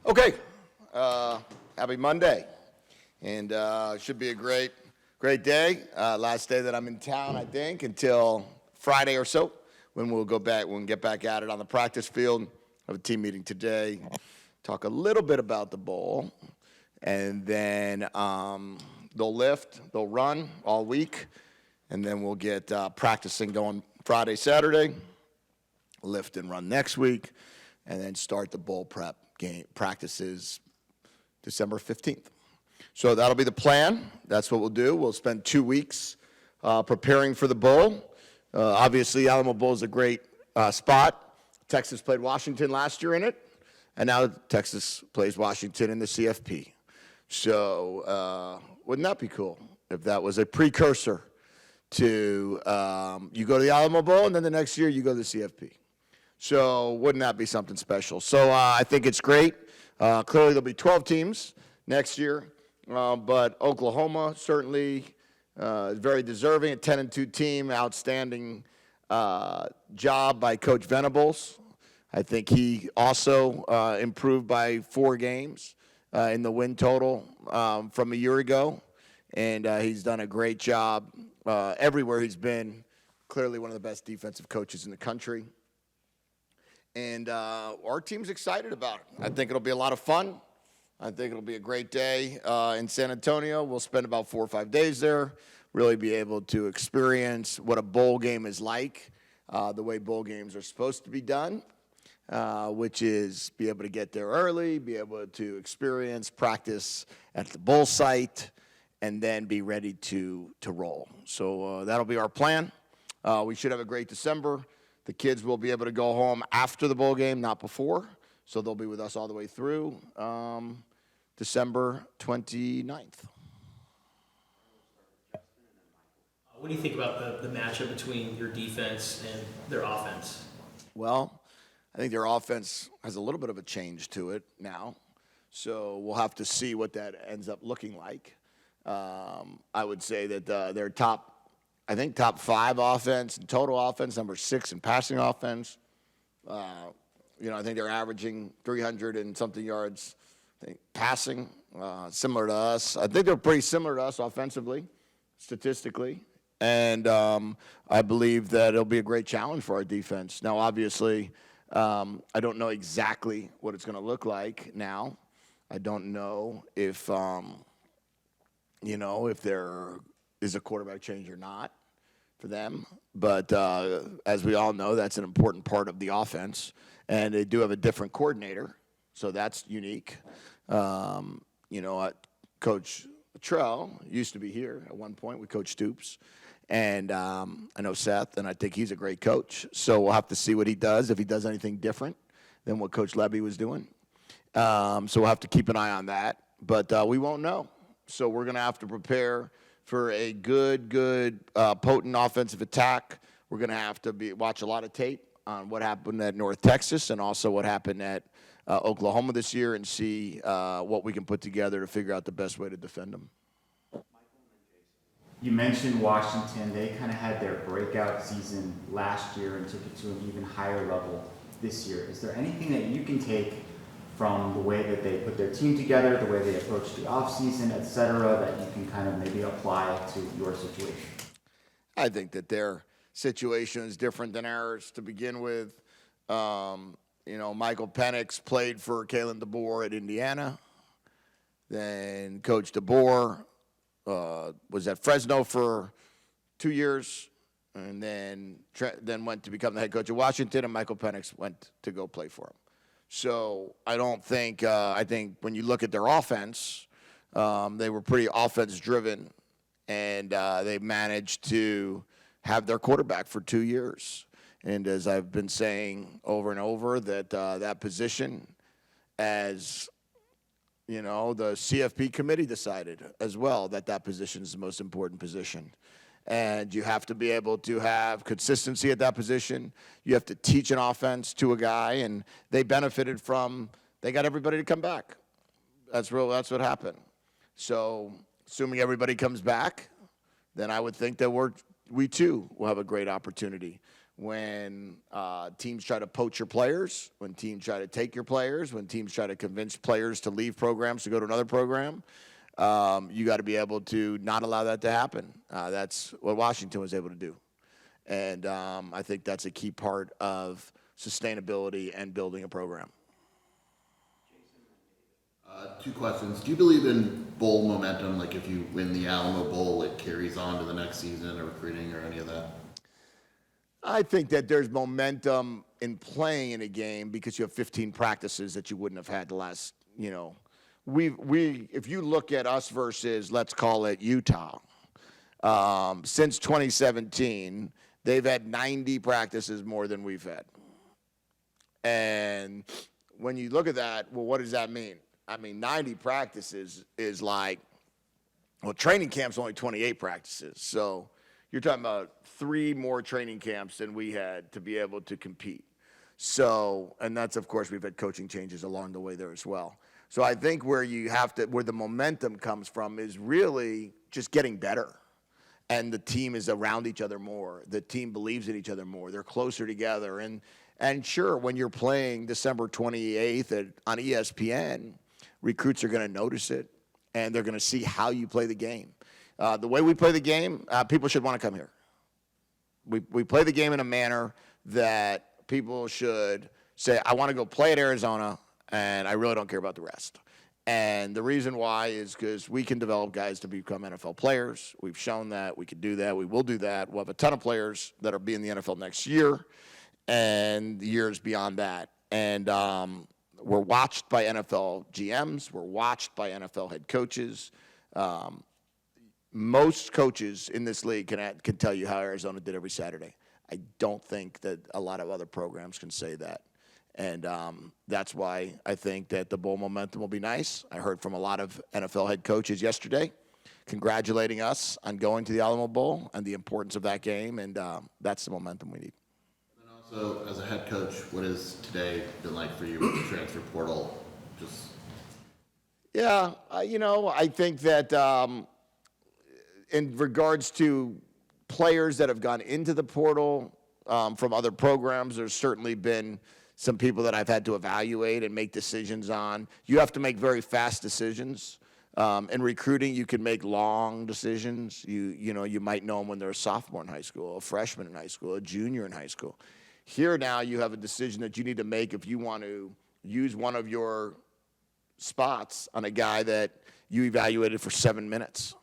Okay, happy Monday, and should be a great day. Last day that I'm in town, I think, until Friday or so, when we'll go back. We'll get back at it on the practice field. Have a team meeting today. Talk a little bit about the bowl, and then they'll lift, they'll run all week, and then we'll get practicing going Friday, Saturday. Lift and run next week, and then start the bowl prep game practices December 15th. So that'll be the plan. That's what we'll do. We'll spend 2 weeks preparing for the bowl. Obviously, Alamo Bowl is a great spot. Texas played Washington last year in it, and now Texas plays Washington in the CFP. So wouldn't that be cool if that was a precursor to you go to the Alamo Bowl, and then the next year you go to the CFP. So wouldn't that be something special? So I think it's great. Clearly there'll be 12 teams next year, but Oklahoma certainly is very deserving. A 10-2 team, outstanding job by Coach Venables. I think he also improved by 4 games in the win total from a year ago, and he's done a great job everywhere he's been. Clearly one of the best defensive coaches in the country. And our team's excited about it. I think it'll be a lot of fun. I think it'll be a great day in San Antonio. We'll spend about 4 or 5 days there, really be able to experience what a bowl game is like, the way bowl games are supposed to be done, which is be able to get there early, be able to experience practice at the bowl site, and then be ready to roll. So that'll be our plan. We should have a great December. The kids will be able to go home after the bowl game, not before. So they'll be with us all the way through December 29th. What do you think about the matchup between your defense and their offense? Well, I think their offense has a little bit of a change to it now. So we'll have to see what that ends up looking like. I would say that their top 5 offense, total offense, number 6 in passing offense. I think they're averaging 300 and something yards passing, similar to us. I think they're pretty similar to us offensively, statistically. And I believe that it'll be a great challenge for our defense. Now, obviously, I don't know exactly what it's going to look like now. I don't know if, if there is a quarterback change or not for them. But as we all know, that's an important part of the offense. And they do have a different coordinator, so that's unique. Coach Latrell used to be here at one point with Coach Stoops. And I know Seth, and I think he's a great coach. So we'll have to see what he does, if he does anything different than what Coach Levy was doing. So we'll have to keep an eye on that. But we won't know. So we're going to have to prepare for a good, potent offensive attack. We're going to have to watch a lot of tape on what happened at North Texas and also what happened at Oklahoma this year and see what we can put together to figure out the best way to defend them. You mentioned Washington. They kind of had their breakout season last year and took it to an even higher level this year. Is there anything that you can take from the way that they put their team together, the way they approach the offseason, et cetera, that you can kind of maybe apply to your situation? I think that their situation is different than ours to begin with. Michael Penix played for Kalen DeBoer at Indiana. Then Coach DeBoer was at Fresno for 2 years, and then went to become the head coach of Washington, and Michael Penix went to go play for him. So I think when you look at their offense, they were pretty offense-driven, and they managed to have their quarterback for 2 years. And as I've been saying over and over, that position, as the CFP committee decided as well, that position is the most important position. And you have to be able to have consistency at that position. You have to teach an offense to a guy, and they benefited from, they got everybody to come back. That's what happened. So assuming everybody comes back, then I would think that we too will have a great opportunity. when teams try to poach your players, when teams try to take your players, when teams try to convince players to leave programs to go to another program. You got to be able to not allow that to happen. That's what Washington was able to do. And I think that's a key part of sustainability and building a program. Two questions. Do you believe in bowl momentum? Like if you win the Alamo Bowl, it carries on to the next season or recruiting or any of that? I think that there's momentum in playing in a game because you have 15 practices that you wouldn't have had the last, if you look at us versus, let's call it Utah, since 2017, they've had 90 practices more than we've had. And when you look at that, well, what does that mean? I mean, 90 practices is like, well, training camp's only 28 practices. So you're talking about 3 more training camps than we had to be able to compete. So, and that's, of course, we've had coaching changes along the way there as well. So I think where the momentum comes from is really just getting better. And the team is around each other more. The team believes in each other more. They're closer together. And sure, when you're playing December 28th on ESPN, recruits are going to notice it, and they're going to see how you play the game. The way we play the game, people should want to come here. We play the game in a manner that people should say, I want to go play at Arizona, and I really don't care about the rest. And the reason why is because we can develop guys to become NFL players. We've shown that. We can do that. We will do that. We'll have a ton of players that will be in the NFL next year and years beyond that. And we're watched by NFL GMs. We're watched by NFL head coaches. Most coaches in this league can tell you how Arizona did every Saturday. I don't think that a lot of other programs can say that. And that's why I think that the bowl momentum will be nice. I heard from a lot of NFL head coaches yesterday congratulating us on going to the Alamo Bowl and the importance of that game, and that's the momentum we need. And also, as a head coach, what has today been like for you with the transfer portal? Yeah, I think that in regards to players that have gone into the portal from other programs, there's certainly been some people that I've had to evaluate and make decisions on. You have to make very fast decisions. In recruiting, you can make long decisions. You might know them when they're a sophomore in high school, a freshman in high school, a junior in high school. Here now you have a decision that you need to make if you want to use one of your spots on a guy that you evaluated for 7 minutes.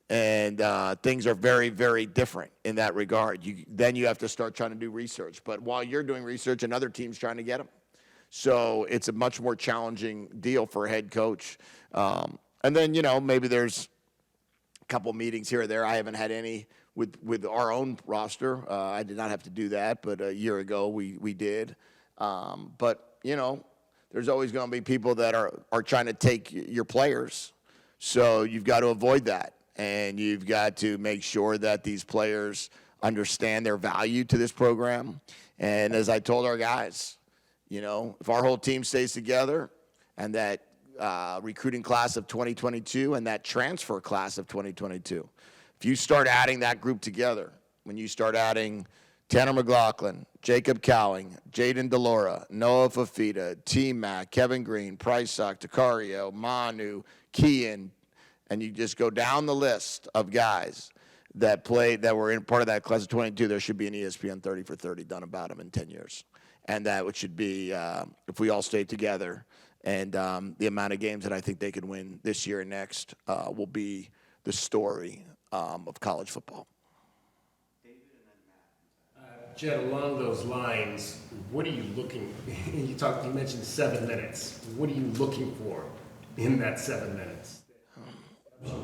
And things are very, very different in that regard. Then you have to start trying to do research. But while you're doing research, another team's trying to get them. So it's a much more challenging deal for a head coach. And then, maybe there's a couple meetings here or there. I haven't had any with our own roster. I did not have to do that, but a year ago we did. But, there's always going to be people that are trying to take your players. So you've got to avoid that. And you've got to make sure that these players understand their value to this program. And as I told our guys, if our whole team stays together and that recruiting class of 2022 and that transfer class of 2022, if you start adding that group together, when you start adding Tanner McLaughlin, Jacob Cowing, Jaden DeLora, Noah Fafita, T-Mac, Kevin Green, Price Sock, Takario, Manu, Kean, and you just go down the list of guys that were in part of that class of 22, there should be an ESPN 30 for 30 done about them in 10 years. And that should be, if we all stay together, and the amount of games that I think they could win this year and next will be the story of college football. Jedd, along those lines, what are you looking, you mentioned 7 minutes. What are you looking for in that 7 minutes?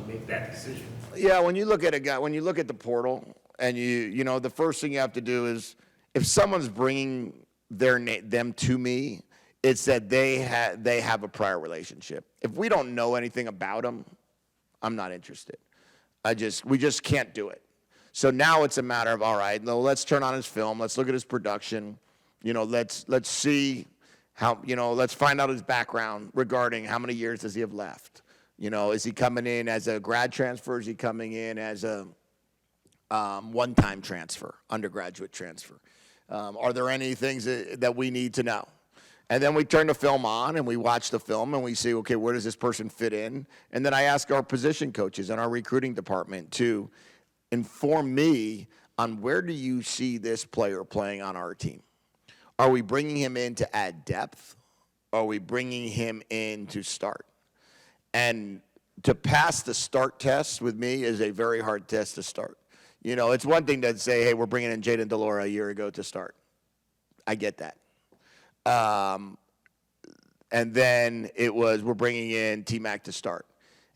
Make that decision. Yeah, when you look at a guy, when you look at the portal, and the first thing you have to do is, if someone's bringing them to me, it's that they have a prior relationship. If we don't know anything about them, I'm not interested. We just can't do it. So now it's a matter of, all right, let's turn on his film, let's look at his production, let's see how, let's find out his background regarding how many years does he have left. Is he coming in as a grad transfer? Is he coming in as a one-time transfer, undergraduate transfer? Are there any things that we need to know? And then we turn the film on and we watch the film and we see, okay, where does this person fit in? And then I ask our position coaches and our recruiting department to inform me on where do you see this player playing on our team? Are we bringing him in to add depth? Are we bringing him in to start? And to pass the start test with me is a very hard test to start. You know, it's one thing to say, hey, we're bringing in Jedd and Delora a year ago to start. I get that. And then it was, we're bringing in T-Mac to start.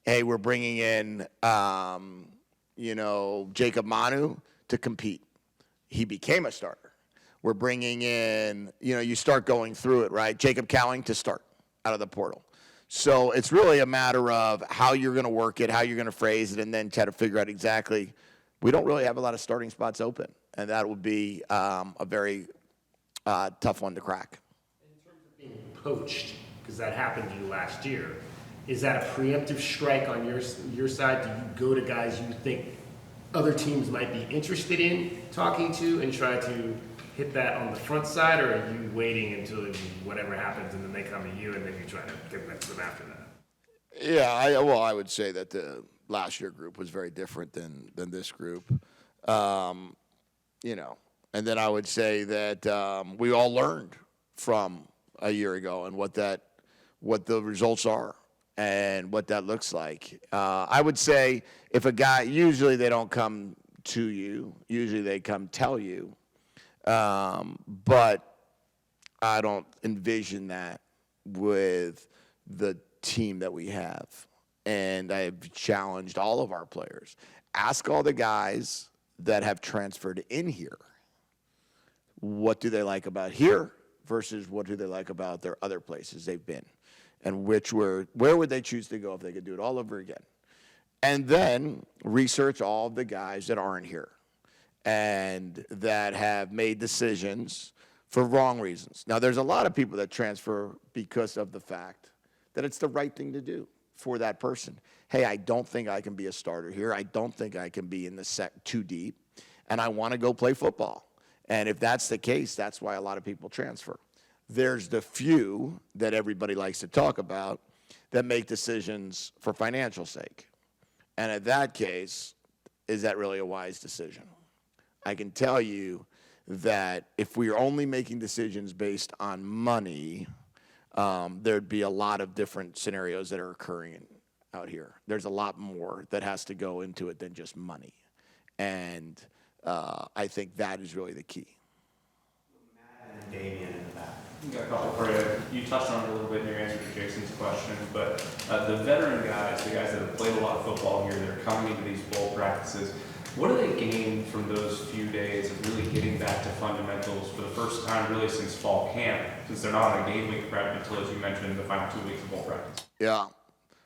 Hey, we're bringing in, Jacob Manu to compete. He became a starter. We're bringing in, you start going through it, right? Jacob Cowing to start out of the portal. So it's really a matter of how you're going to work it, how you're going to phrase it, and then try to figure out exactly. We don't really have a lot of starting spots open, and that would be a very tough one to crack. Being poached, because that happened to you last year, is that a preemptive strike on your side? Do you go to guys you think other teams might be interested in talking to and try to hit that on the front side, or are you waiting until whatever happens and then they come to you and then you try to convince them after that? Yeah, I would say that the last year group was very different than this group. And then I would say that we all learned from a year ago and what the results are and what that looks like. I would say if a guy, usually they don't come to you, usually they come tell you, but I don't envision that with the team that we have. And I've challenged all of our players. Ask all the guys that have transferred in here, what do they like about here versus what do they like about their other places they've been, and where would they choose to go if they could do it all over again? And then research all of the guys that aren't here and that have made decisions for wrong reasons. Now, there's a lot of people that transfer because of the fact that it's the right thing to do for that person. Hey, I don't think I can be a starter here. I don't think I can be in the set too deep, and I want to go play football. And if that's the case, that's why a lot of people transfer. There's the few that everybody likes to talk about that make decisions for financial sake. And in that case, is that really a wise decision? I can tell you that if we are only making decisions based on money, there'd be a lot of different scenarios that are occurring out here. There's a lot more that has to go into it than just money. And I think that is really the key. Matt and Damian in the back. I've got a couple for you. You touched on it a little bit in your answer to Jason's question, but the veteran guys, the guys that have played a lot of football here, they're coming into these bowl practices. What do they gain from those few days of really getting back to fundamentals for the first time really since fall camp, since they're not on a game week prep until, as you mentioned, the final 2 weeks of bowl practice? Yeah.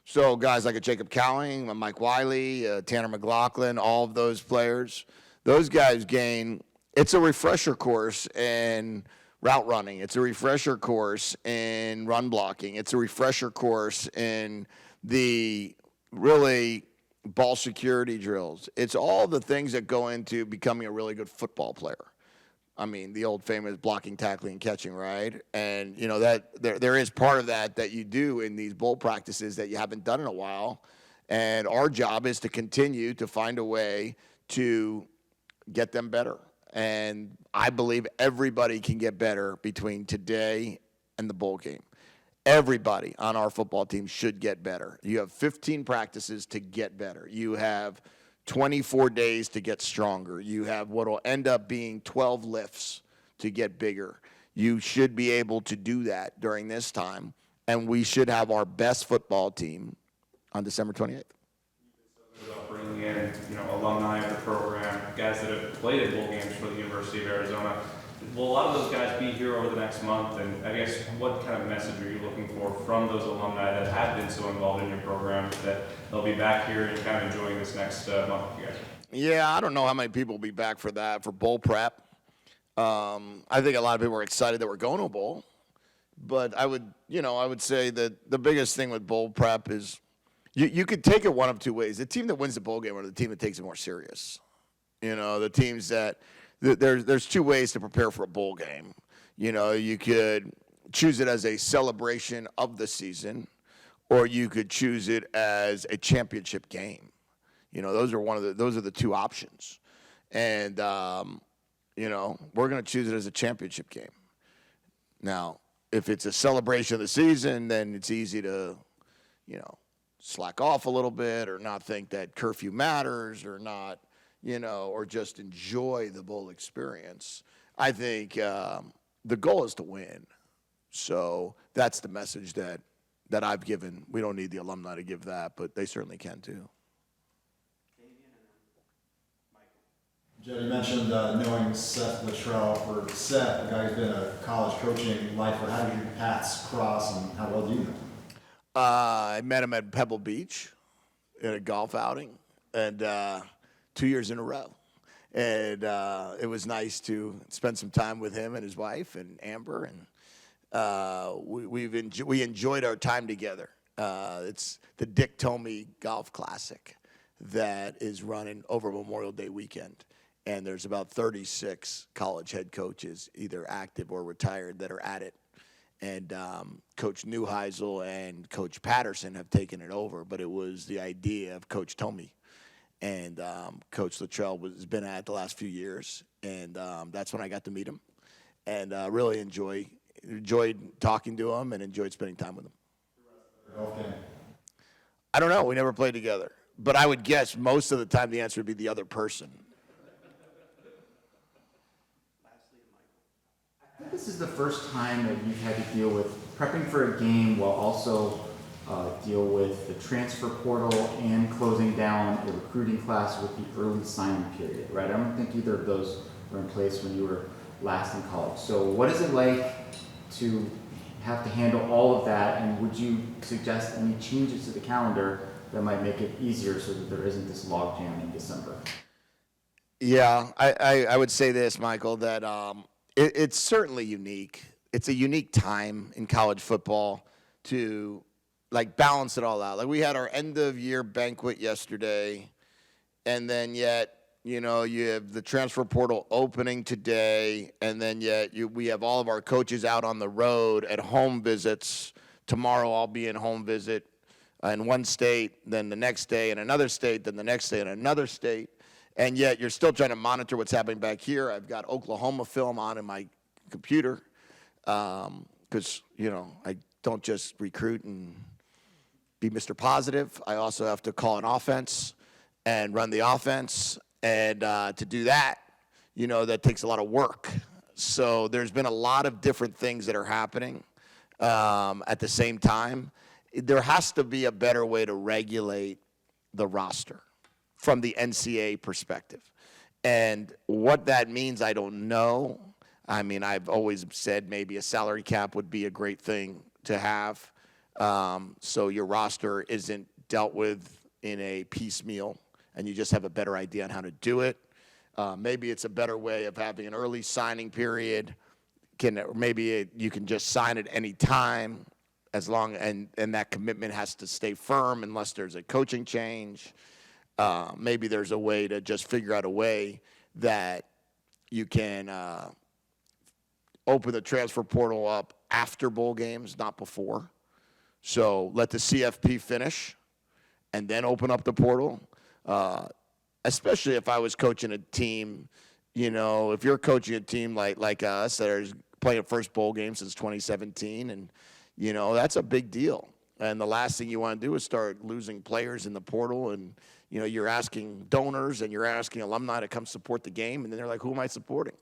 So guys like a Jacob Cowing, a Mike Wiley, Tanner McLaughlin, all of those players, those guys gain, it's a refresher course in route running. It's a refresher course in run blocking. It's a refresher course in the really ball security drills. It's all the things that go into becoming a really good football player. I mean, the old famous blocking, tackling, and catching, right? And, that there is part of that you do in these bowl practices that you haven't done in a while. And our job is to continue to find a way to get them better. And I believe everybody can get better between today and the bowl game. Everybody on our football team should get better. You have 15 practices to get better. You have 24 days to get stronger. You have what will end up being 12 lifts to get bigger. You should be able to do that during this time, and we should have our best football team on December 28th. About bringing in, alumni of the program, guys that have played at bowl games for the University of Arizona. Will a lot of those guys be here over the next month? And I guess what kind of message are you looking for from those alumni that have been so involved in your program that they'll be back here and kind of enjoying this next month with you guys? Yeah, I don't know how many people will be back for that, for bowl prep. I think a lot of people are excited that we're going to a bowl. But I would say that the biggest thing with bowl prep is you could take it one of two ways. The team that wins the bowl game or the team that takes it more serious. The teams that there's two ways to prepare for a bowl game. You know, you could choose it as a celebration of the season, or you could choose it as a championship game. You know, those are the two options. And you know, we're going to choose it as a championship game. Now, if it's a celebration of the season, then it's easy to, you know, slack off a little bit or not think that curfew matters or not, you know, or just enjoy the bowl experience. I think the goal is to win. So that's the message that I've given. We don't need the alumni to give that, but they certainly can too. Jedd, you mentioned knowing Seth Latrell. For Seth, the guy who's been a college coaching lifer, how did your paths cross and how well do you know him? I met him at Pebble Beach at a golf outing, and 2 years in a row. And it was nice to spend some time with him and his wife and Amber, and we enjoyed our time together. It's the Dick Tomey Golf Classic that is running over Memorial Day weekend. And there's about 36 college head coaches, either active or retired, that are at it. And Coach Neuheisel and Coach Patterson have taken it over, but it was the idea of Coach Tomey. And Coach Latrell has been at it the last few years, and that's when I got to meet him. And really enjoyed talking to him and enjoyed spending time with him. Golf game. I don't know. We never played together. But I would guess most of the time the answer would be the other person. I think this is the first time that you've had to deal with prepping for a game while also deal with the transfer portal and closing down a recruiting class with the early signing period, right? I don't think either of those were in place when you were last in college. So what is it like to have to handle all of that, and would you suggest any changes to the calendar that might make it easier so that there isn't this logjam in December? Yeah, I would say this, Michael, that it's certainly unique. It's a unique time in college football to like balance it all out. Like we had our end of year banquet yesterday, and then yet, you know, you have the transfer portal opening today, and then yet we have all of our coaches out on the road at home visits. Tomorrow I'll be in home visit in one state, then the next day in another state, then the next day in another state. And yet you're still trying to monitor what's happening back here. I've got Oklahoma film on in my computer because, you know, I don't just recruit and be Mr. Positive. I also have to call an offense and run the offense. And to do that, you know, that takes a lot of work. So there's been a lot of different things that are happening at the same time. There has to be a better way to regulate the roster from the NCAA perspective. And what that means, I don't know. I mean, I've always said maybe a salary cap would be a great thing to have. So your roster isn't dealt with in a piecemeal, and you just have a better idea on how to do it. Maybe it's a better way of having an early signing period. Maybe you can just sign at any time, as long and that commitment has to stay firm unless there's a coaching change. Maybe there's a way to just figure out a way that you can open the transfer portal up after bowl games, not before. So let the CFP finish and then open up the portal. Especially if I was coaching a team, you know, if you're coaching a team like us that are playing a first bowl game since 2017, and, you know, that's a big deal. And the last thing you want to do is start losing players in the portal, and, you know, you're asking donors and you're asking alumni to come support the game, and then they're like, who am I supporting?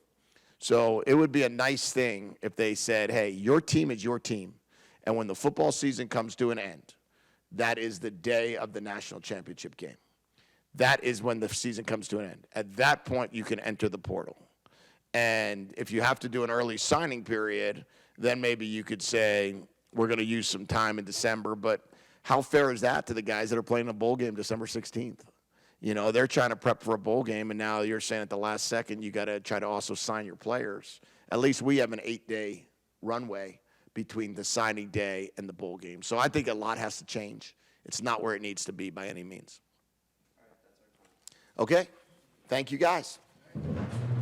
So it would be a nice thing if they said, hey, your team is your team, and when the football season comes to an end, that is the day of the national championship game. That is when the season comes to an end. At that point, you can enter the portal. And if you have to do an early signing period, then maybe you could say, we're going to use some time in December. But how fair is that to the guys that are playing a bowl game December 16th? You know, they're trying to prep for a bowl game, and now you're saying at the last second you got to try to also sign your players. At least we have an 8-day runway between the signing day and the bowl game. So I think a lot has to change. It's not where it needs to be by any means. Okay, thank you guys.